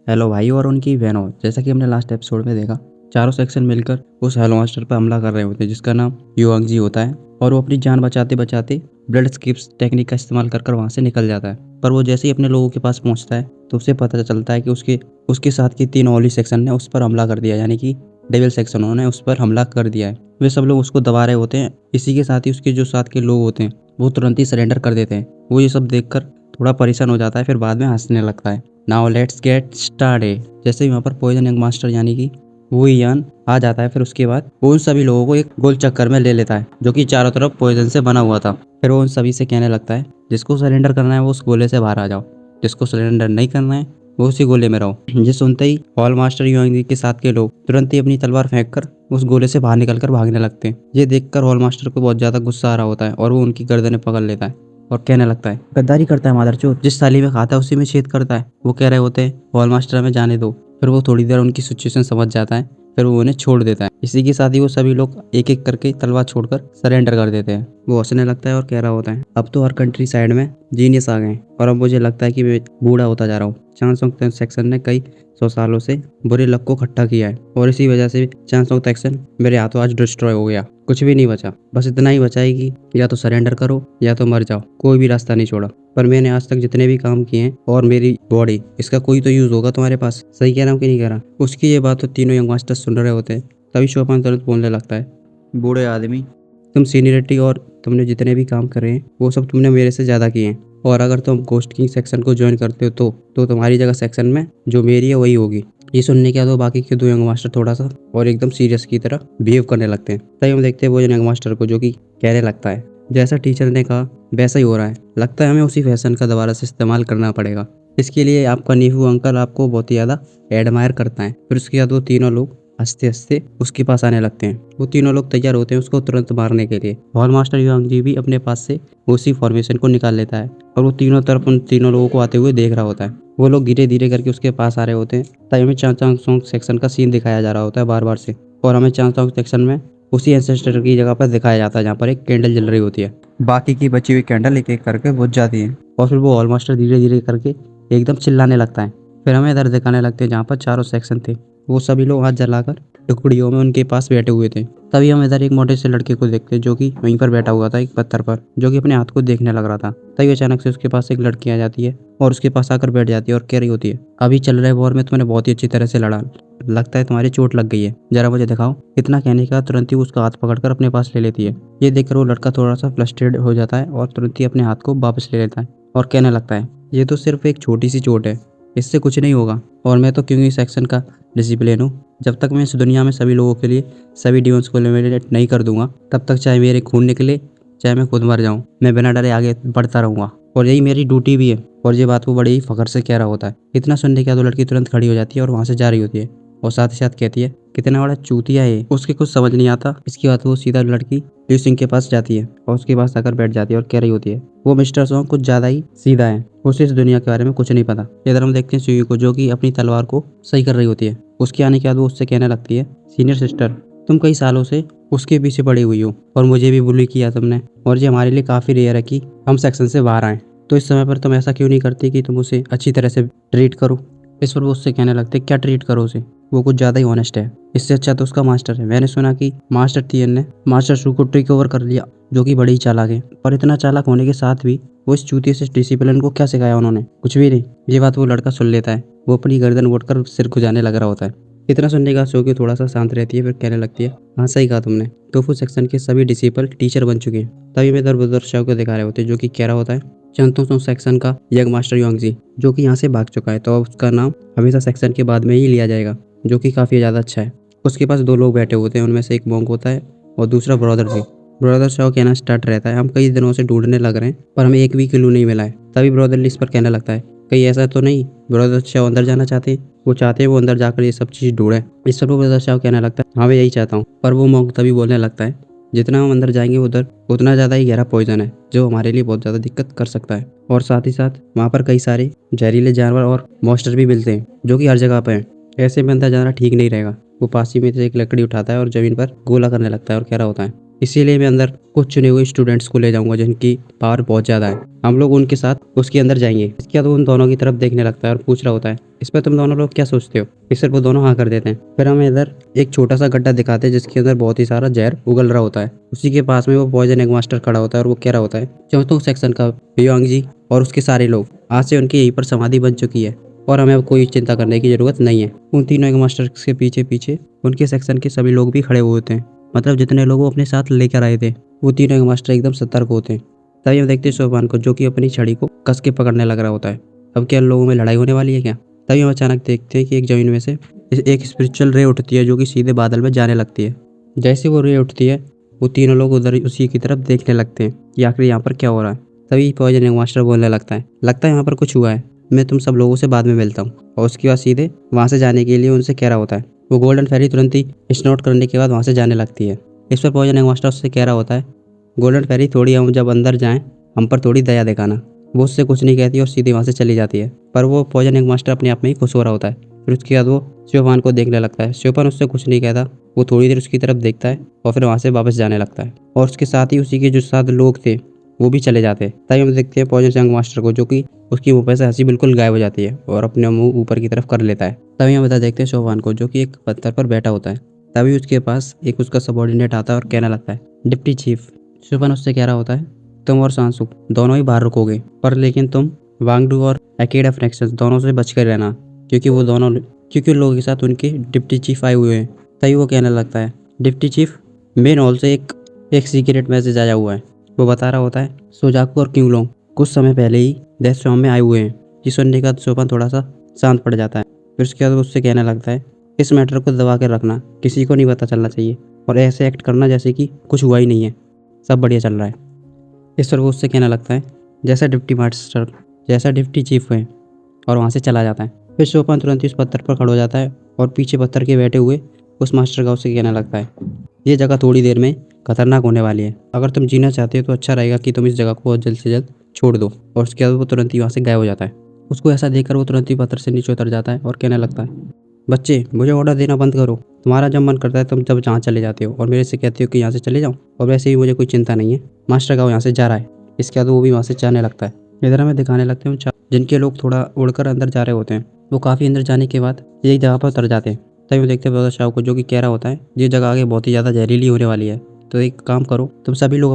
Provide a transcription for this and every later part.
Hello भाई और उनकी बहनों। जैसा कि हमने लास्ट एपिसोड में देखा, चारों सेक्शन मिलकर उस हेलो मास्टर पर हमला कर रहे होते हैं जिसका नाम युआंगजी होता है। और वो अपनी जान बचाते बचाते ब्लड स्किप्स टेक्निक का इस्तेमाल कर वहाँ से निकल जाता है। पर वो जैसे ही अपने लोगों के पास पहुँचता है तो उसे पता चलता है कि उसके उसके साथ की 3 होली सेक्शन ने उस पर हमला कर दिया, यानी कि डेविल सेक्शन उन्होंने उस पर हमला कर दिया है। वे सब लोग उसको दबा रहे होते हैं। इसी के साथ ही उसके जो साथ के लोग होते हैं वो तुरंत ही सरेंडर कर देते हैं। वो ये सब देखकर थोड़ा परेशान हो जाता है, फिर बाद में हंसने लगता है। Now let's get started. जैसे ही वहाँ पर पॉइजन यंग मास्टर यानी कि वो यान आ जाता है, फिर उसके बाद वो उन सभी लोगों को एक गोल चक्कर में ले लेता है जो कि चारों तरफ पॉइजन से बना हुआ था। फिर वो उन सभी से कहने लगता है, जिसको सरेंडर करना है वो उस गोले से बाहर आ जाओ, जिसको सरेंडर नहीं करना है वो उसी गोले में रहो। ये सुनते ही हॉल मास्टर युआंगजी के साथ के लोग तुरंत ही अपनी तलवार फेंक कर उस गोले से बाहर निकलकर भागने लगते हैं। ये देखकर हॉल मास्टर को बहुत ज्यादा गुस्सा आ रहा होता है और वो उनकी गर्दनें पकड़ लेता है और कहने लगता है, गद्दारी करता है मादरचोद, जिस थाली में खाता है उसी में छेद करता है। वो कह रहे होते हैं, हॉल मास्टर हमें जाने दो। फिर वो थोड़ी देर उनकी सिचुएशन समझ जाता है, फिर वो उन्हें छोड़ देता है। इसी के साथ ही वो सभी लोग एक एक करके तलवार छोड़कर सरेंडर कर देते हैं। वो हंसने लगता है और कह रहा होता है, अब तो हर कंट्री साइड में जीनियस आ गए हैं और अब मुझे लगता है कि मैं बूढ़ा होता जा रहा हूँ। चांसोंग सेक्शन ने कई 100 सालों से बुरे लक को इकट्ठा किया है और इसी वजह से चांसोंग सेक्शन मेरे हाथों आज डिस्ट्रॉय हो गया। कुछ भी नहीं बचा, बस इतना ही बचा है कि या तो सरेंडर करो या तो मर जाओ, कोई भी रास्ता नहीं छोड़ा। पर मैंने आज तक जितने भी काम किए हैं और मेरी बॉडी, इसका कोई तो यूज होगा तुम्हारे पास। सही कह रहा हूँ कि नहीं कह रहा? उसकी ये बात तो तीनों यंग मास्टर्स सुन रहे होते हैं। तभी शोपान तुरंत बोलने लगता है, बूढ़े आदमी, तुम सीनियरिटी और तुमने जितने भी काम करे हैं वो सब तुमने मेरे से ज़्यादा किए हैं, और अगर तुम गोस्ट किंग सेक्शन को ज्वाइन करते हो तो तुम्हारी जगह सेक्शन में जो मेरी है वही होगी। ये सुनने के बाद वो बाकी के 2 यंग मास्टर थोड़ा सा और एकदम सीरियस की तरह बिहेव करने लगते हैं। तभी हम देखते हैं वो यंग मास्टर को, जो कि कहने लगता है, जैसा टीचर ने कहा वैसा ही हो रहा है, लगता है हमें उसी फैशन का दोबारा से इस्तेमाल करना पड़ेगा। इसके लिए आपका नीफू अंकल आपको बहुत ही ज़्यादा एडमायर करता है। फिर उसके बाद वो तीनों लोग हंसते हंसते उसके पास आने लगते हैं। वो तीनों लोग तैयार होते हैं उसको तुरंत मारने के लिए। हॉल मास्टर युआंगजी भी अपने पास से उसी फॉर्मेशन को निकाल लेता है और वो तीनों तरफ उन तीनों लोगों को आते हुए देख रहा होता है। वो लोग धीरे धीरे करके उसके पास आ रहे होते हैं। तभी हमें चांगसोंग सेक्शन का सीन दिखाया जा रहा होता है बार बार से, और हमें चांगसोंग सेक्शन में उसी एंसेस्टर की जगह पर दिखाया जाता है जहाँ पर एक कैंडल जल रही होती है। बाकी की बची हुई कैंडल एक एक करके बुझ जाती है और फिर वो हॉल मास्टर धीरे धीरे करके एकदम चिल्लाने लगता है। फिर हमें इधर दिखाने लगते हैं जहाँ पर चारों सेक्शन थे, वो सभी लोग हाथ जलाकर टुकड़ियों में उनके पास बैठे हुए थे। तभी हम इधर एक मोटे से लड़के को देखते हैं जो कि वहीं पर बैठा हुआ था एक पत्थर पर, जो कि अपने हाथ को देखने लग रहा था। तभी अचानक से उसके पास एक लड़की आ जाती है और उसके पास आकर बैठ जाती है और कह रही होती है, अभी चल रहे वॉर में तुमने बहुत ही अच्छी तरह से लड़ा, लगता है तुम्हारी चोट लग गई है, जरा मुझे दिखाओ। इतना कहने के बाद तुरंत ही उसका हाथ पकड़कर अपने पास ले लेती है। ये देखकर वो लड़का थोड़ा सा फ्रस्ट्रेटेड हो जाता है और तुरंत ही अपने हाथ को वापस ले लेता है और कहने लगता है, ये तो सिर्फ एक छोटी सी चोट है, इससे कुछ नहीं होगा, और मैं तो क्योंकि सेक्शन का डिसिप्लिन हूँ। जब तक मैं इस दुनिया में सभी लोगों के लिए सभी डिमोन्स को एलिमिनेट नहीं कर दूंगा, तब तक चाहे मेरे खून निकले चाहे मैं खुद मर जाऊं, मैं बिना डरे आगे बढ़ता रहूंगा और यही मेरी ड्यूटी भी है। और ये बात वो बड़े ही फखर से कह रहा होता है। इतना सुनने के बाद वो लड़की तुरंत खड़ी हो जाती है और वहाँ से जा रही होती है और साथ ही साथ कहती है, कितना बड़ा चूतिया है। उसके कुछ समझ नहीं आता। इसके बाद वो सीधा लड़की ली सिंह के पास जाती है और उसके पास आकर बैठ जाती है और कह रही होती है, वो मिस्टर सॉन्ग कुछ ज्यादा ही सीधा है, उसे इस दुनिया के बारे में कुछ नहीं पता। इधर हम देखते हैं सुई को, जो कि अपनी तलवार को सही कर रही होती है। उसके आने के बाद वो उससे कहने लगती है, सीनियर सिस्टर, तुम कई सालों से उसके पीछे पड़ी हुई हो और मुझे भी बुली किया तुमने, और ये हमारे लिए काफी रेयर है कि हम सेक्शन से बाहर आए, तो इस समय पर तुम ऐसा क्यों नहीं करती कि तुम उसे अच्छी तरह से ट्रीट करो। इस पर वो उससे कहने लगते, क्या ट्रीट करो उसे, वो कुछ ज्यादा ही ऑनेस्ट है, इससे अच्छा तो उसका मास्टर है। मैंने सुना कि मास्टर तियन ने मास्टर शू को टेक ओवर कर लिया, जो कि बड़ी ही चालाक है, पर इतना चालाक होने के साथ भी वो इस चूतिए से डिसिप्लिन को क्या सिखाया उन्होंने, कुछ भी नहीं। ये बात वो लड़का सुन लेता है। वो अपनी गर्दन मोड़कर सिर खुजाने लग रहा होता है। इतना सुनने का सो के थोड़ा सा शांत रहती है, फिर कहने लगती है, हाँ सही कहा तुमने, तोफू सेक्शन के सभी डिसिपल टीचर बन चुके हैं। तभी मैं इधर उधर शव को दिखा रहे होते, जो कि कह रहा होता है, चंतोसोंग सेक्शन का यंग मास्टर युआंगजी, जो कि यहाँ से भाग चुका है, तो अब उसका नाम हमेशा सेक्शन के बाद में ही लिया जाएगा, जो कि काफ़ी ज़्यादा अच्छा है। उसके पास 2 लोग बैठे होते हैं, उनमें से एक मोंक होता है और दूसरा ब्रदर जी। ब्रदर शाओ कहना स्टार्ट रहता है, हम कई दिनों से ढूंढने लग रहे हैं पर हमें एक भी क्लू नहीं मिला है। तभी ब्रदर इस पर कहने लगता है, कहीं ऐसा तो नहीं ब्रदर शाओ अंदर जाना चाहते हैं, वो चाहते हैं वो अंदर जाकर ये सब चीज़ ढूंढे। इस पर वो ब्रदर शाओ कहने लगता है, हाँ मैं यही चाहता हूँ। पर वो मोंक तभी बोलने लगता है, जितना हम अंदर जाएंगे उधर उतना ज़्यादा ही गहरा पॉइजन है, जो हमारे लिए बहुत ज़्यादा दिक्कत कर सकता है, और साथ ही साथ वहाँ पर कई सारे जहरीले जानवर और मॉन्स्टर भी मिलते हैं, जो कि हर जगह पर हैं। ऐसे में अंदर जाना ठीक नहीं रहेगा। वो पास ही में से एक लकड़ी उठाता है और जमीन पर गोला करने लगता है और कह रहा होता है, इसीलिए मैं अंदर कुछ चुने हुए स्टूडेंट्स को ले जाऊंगा जिनकी पावर बहुत ज़्यादा है। हम लोग उनके साथ उसके अंदर जाएंगे। इसके बाद वो उन दोनों की तरफ देखने लगता है और पूछ रहा होता है, इस पर तुम दोनों लोग क्या सोचते हो? इस पर वो दोनों हाँ कर देते हैं। फिर हमें इधर एक छोटा सा गड्ढा दिखाते हैं जिसके अंदर बहुत ही सारा जहर उगल रहा होता है। उसी के पास में वो पॉइजन एग मास्टर खड़ा होता है और वो कह रहा होता है, चौथों सेक्शन का युआंग जी और उसके सारे लोग, आज से उनकी यहीं पर समाधि बन चुकी है और हमें अब कोई चिंता करने की जरूरत नहीं है। उन तीनों एग मास्टर्स के पीछे पीछे उनके सेक्शन के सभी लोग भी खड़े हुए होते हैं, मतलब जितने लोग वो अपने साथ लेकर आए थे। वो तीनों एग मास्टर एकदम सतर्क होते हैं। तभी हम देखते हैं सोपान को, जो कि अपनी छड़ी को कस के पकड़ने लग रहा होता है। अब क्या लोगों में लड़ाई होने वाली है क्या? तभी हम अचानक देखते हैं कि एक जमीन में से एक स्पिरिचुअल रे उठती है जो कि सीधे बादल में जाने लगती है। जैसे वो रे उठती है वो तीनों लोग उधर उसी की तरफ देखने लगते हैं कि आखिर यहाँ पर क्या हो रहा है। तभी पॉइजन एग मास्टर बोलने लगता है यहाँ पर कुछ हुआ है, मैं तुम सब लोगों से बाद में मिलता हूँ। और उसके बाद सीधे वहाँ से जाने के लिए उनसे कह रहा होता है। वो गोल्डन फेरी तुरंत ही स्नॉट करने के बाद वहाँ से जाने लगती है। इस पर पॉइजन एग मास्टर उससे कह रहा होता है, गोल्डन फेरी थोड़ी हम जब अंदर जाएं हम पर थोड़ी दया दिखाना। वो उससे कुछ नहीं कहती और सीधे वहाँ से चली जाती है। पर वो पॉइजन एग मास्टर अपने आप में ही खुश हो रहा होता है। फिर उसके बाद वो शिवपान को देखने लगता है। शिवपान उससे कुछ नहीं कहता, वो थोड़ी देर उसकी तरफ देखता है और फिर वहाँ से वापस जाने लगता है। और उसके साथ ही उसी के जो 7 लोग थे वो भी चले जाते हैं। तभी हम देखते हैं पॉइजन एग मास्टर को, जो कि उसकी मुंह पे से हंसी बिल्कुल गायब हो जाती है और अपने मुंह ऊपर की तरफ कर लेता है। तभी हम बता देखते हैं शिवपान को, जो कि एक पत्थर पर बैठा होता है। तभी उसके पास एक उसका सबॉर्डिनेट आता है और कहने लगता है, डिप्टी चीफ। शिवपान उससे कह रहा होता है, तुम और सांसुक दोनों ही बाहर रुकोगे, पर लेकिन तुम वांगडू और एकेडा फ्रैक्शंस दोनों से बच कर रहना, क्योंकि उन लोगों के साथ उनके डिप्टी चीफ आए हुए हैं। तभी वो कहने लगता है, डिप्टी चीफ, मेन हॉल से एक सीक्रेट मैसेज आया हुआ है। वो बता रहा होता है, सोजाकू और क्यूलोंग कुछ समय पहले ही डेथ स्वॉर्म में आए हुए हैं। ये सुनने का शिवपान थोड़ा सा शांत पड़ जाता है। फिर उसके बाद वो उससे कहने लगता है, इस मैटर को दबा कर रखना, किसी को नहीं पता चलना चाहिए और ऐसे एक्ट करना जैसे कि कुछ हुआ ही नहीं है, सब बढ़िया चल रहा है। इस पर वो उससे कहने लगता है, जैसा डिप्टी चीफ है, और वहाँ से चला जाता है। फिर शिवपान तुरंत ही उस पत्थर पर खड़ा हो जाता है और पीछे पत्थर के बैठे हुए उस मास्टर का उससे कहने लगता है, ये जगह थोड़ी देर में खतरनाक होने वाली है, अगर तुम जीना चाहते हो तो अच्छा रहेगा कि तुम इस जगह को बहुत जल्द से जल्द छोड़ दो। और उसके बाद वो तुरंत ही वहाँ से गायब हो जाता है। उसको ऐसा देखकर वो तुरंत ही पत्थर से नीचे उतर जाता है और कहने लगता है, बच्चे मुझे ऑर्डर देना बंद करो, तुम्हारा जब मन करता है तुम जब जहाँ चले जाते हो और मेरे से कहते हो कि यहाँ से चले जाओ, और वैसे भी मुझे कोई चिंता नहीं है, मास्टर गाँव यहाँ से जा रहा है। इसके बाद वो भी वहाँ से जाने लगता है। इधर हमें दिखाने लगते हैं जिनके लोग थोड़ा उड़कर अंदर जा रहे होते हैं, वो काफ़ी अंदर जाने के बाद एक जगह पर उतर जाते हैं। तभी वो देखते हैं बदर शाह को, जो कि कह रहा होता है, ये जगह आगे बहुत ही ज़्यादा जहरीली होने वाली है, तो एक काम करो, तुम सब लोग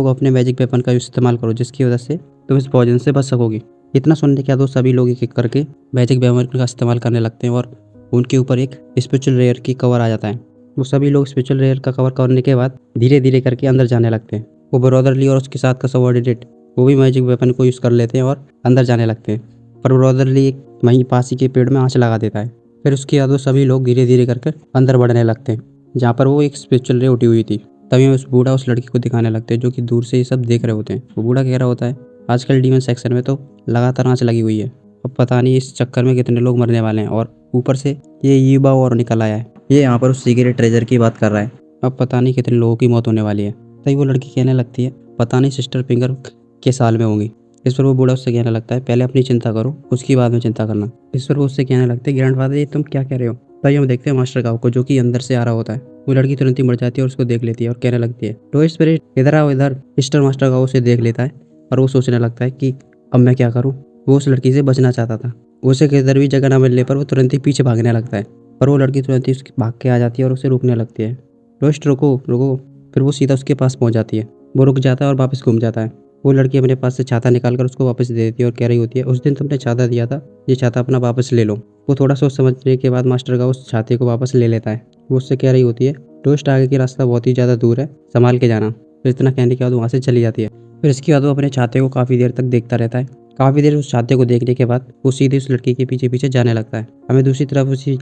अपने मैजिक वेपन का इस्तेमाल करो, जिसकी वजह से तुम इस पॉइजन से बच सकोगी। इतना सुनने के बाद वो सभी लोग एक एक करके मैजिक वेपन का इस्तेमाल करने लगते हैं और उनके ऊपर एक स्पिरिचुअल रेयर की कवर आ जाता है। वो सभी लोग स्पिरिचुअल रेयर का कवर करने के बाद धीरे धीरे करके अंदर जाने लगते हैं। वो ब्रदरली और उसके साथ का सबॉर्डिनेट वो भी मैजिक वेपन को यूज़ कर लेते हैं और अंदर जाने लगते हैं, पर ब्रदरली एक वहीं पास ही के पेड़ में आँच लगा देता है। फिर उसके बाद वो सभी लोग धीरे धीरे करके अंदर बढ़ने लगते हैं जहाँ पर वो एक स्पिरिचुअल रे उठी हुई थी। तभी उस बूढ़ा उस लड़की को दिखाने लगते हैं, जो कि दूर से ये सब देख रहे होते हैं। वो बूढ़ा कह रहा होता है, आजकल डीमन सेक्शन में तो लगातार आँच लगी हुई है, अब पता नहीं इस चक्कर में कितने लोग मरने वाले हैं, और ऊपर से ये युवा और निकल आया है, ये यहाँ पर उस सीक्रेट ट्रेजर की बात कर रहा है, अब पता नहीं कितने लोगों की मौत होने वाली है। तभी वो लड़की कहने लगती है, पता नहीं सिस्टर फिंगर के साल में होंगी। इस पर वो बूढ़ा उससे कहने लगता है, पहले अपनी चिंता करो, उसकी बाद में चिंता करना। इस पर वो उससे कहने लगते हैं, ग्रैंडफादर ये तुम क्या कह रहे हो? तभी हम देखते हैं मास्टर गाँव को, जो कि अंदर से आ रहा होता है। वो लड़की तुरंत ही मर जाती है और उसको देख लेती है और कहने लगती है, टो स्पिरिट इधर आओ। इधर मिस्टर मास्टर गाँव उसे देख लेता है और वो सोचने लगता है कि अब मैं क्या करूँ। वो उस लड़की से बचना चाहता था, उसे किधर भी जगह न मिलने पर वो तुरंत ही पीछे भागने लगता है, पर वो लड़की तुरंत ही उसके भाग के आ जाती है और उसे रोकने लगती है, रोस्ट रुको रुको। फिर वो सीधा उसके पास पहुंच जाती है, वो रुक जाता है और वापस घूम जाता है। वो लड़की अपने पास से छाता निकालकर उसको वापस दे देती है और कह रही होती है, उस दिन तुमने छाता दिया था, ये छाता अपना वापस ले लो। वो थोड़ा सोच समझने के बाद मास्टर का उस छाते को वापस ले लेता है। वो उससे कह रही होती है, टोस्ट आगे की रास्ता बहुत ही ज़्यादा दूर है, संभाल के जाना। फिर इतना कहने के बाद वहाँ से चली जाती है। फिर इसके बाद वो अपने छाते को काफ़ी देर तक देखता रहता है। काफ़ी देर उस छाते को देखने के बाद वो सीधे उस लड़की के पीछे पीछे जाने लगता है। हमें दूसरी तरफ उसी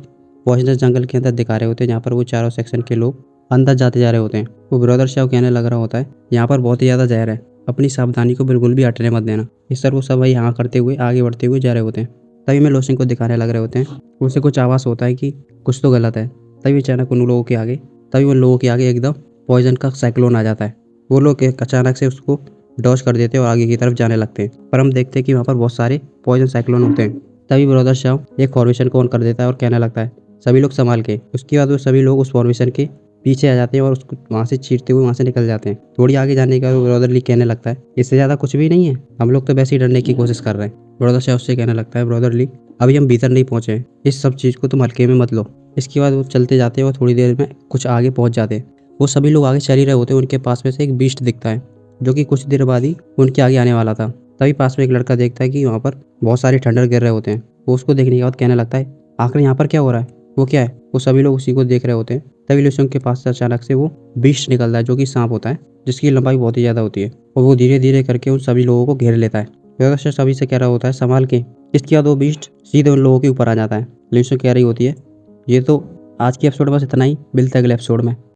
पॉइजनस जंगल के अंदर दिखा रहे होते हैं, जहाँ पर वो चारों सेक्शन के लोग अंदर जाते जा रहे होते हैं। वो ब्रदर शाह कहने लग रहा होता है, यहाँ पर बहुत ही ज़्यादा जहर है, अपनी सावधानी को बिल्कुल भी हटने मत देना। इस तरह वो सब वही यहाँ करते हुए आगे बढ़ते हुए जा रहे होते हैं। तभी मैं लोसिंग को दिखाने लग रहे होते हैं। उसे कुछ आवाज़ होता है कि कुछ तो गलत है। तभी अचानक उन लोगों के आगे एकदम पॉइजन का साइक्लोन आ जाता है। वो लोग अचानक से उसको डॉज कर देते हैं और आगे की तरफ जाने लगते हैं, पर हम देखते हैं कि वहाँ पर बहुत सारे पॉइजन साइक्लोन होते हैं। तभी ब्रदर शाह एक फॉर्मेशन को ऑन कर देता है और कहने लगता है, सभी लोग संभाल के। उसके बाद वो सभी लोग उस फॉर्मेशन के पीछे आ जाते हैं और उसको वहाँ से चीरते हुए वहाँ से निकल जाते हैं। थोड़ी आगे जाने का ब्रदरली कहने लगता है, इससे ज़्यादा कुछ भी नहीं है, हम लोग तो वैसे ही डरने की कोशिश कर रहे हैं। ब्रदर से उससे कहने लगता है, ब्रदरली अभी हम भीतर नहीं पहुँचे हैं, इस सब चीज़ को तुम हल्के में मत लो। इसके बाद वो चलते जाते हैं और थोड़ी देर में कुछ आगे पहुँच जाते हैं। वो सभी लोग आगे चल ही रहे होते हैं, उनके पास में से एक बीस्ट दिखता है जो कि कुछ देर बाद ही उनके आगे आने वाला था। तभी पास में एक लड़का देखता है कि वहाँ पर बहुत सारे ठंडर गिर रहे होते हैं। वो उसको देखने के बाद कहने लगता है, आखिर यहाँ पर क्या हो रहा है, वो क्या है। वो सभी लोग उसी को देख रहे होते हैं। तभी लुसिंग के पास से अचानक से वो बीस्ट निकलता है जो कि सांप होता है, जिसकी लंबाई बहुत ही ज़्यादा होती है और वो धीरे धीरे करके उन सभी लोगों को घेर लेता है। व्यवस्था सभी से कह रहा होता है संभाल के। इसके बाद वो बीस्ट सीधे उन लोगों के ऊपर आ जाता है। लुसिंग कह रही होती है, ये तो आज के एपिसोड में बस इतना ही, मिलते हैं अगले एपिसोड में।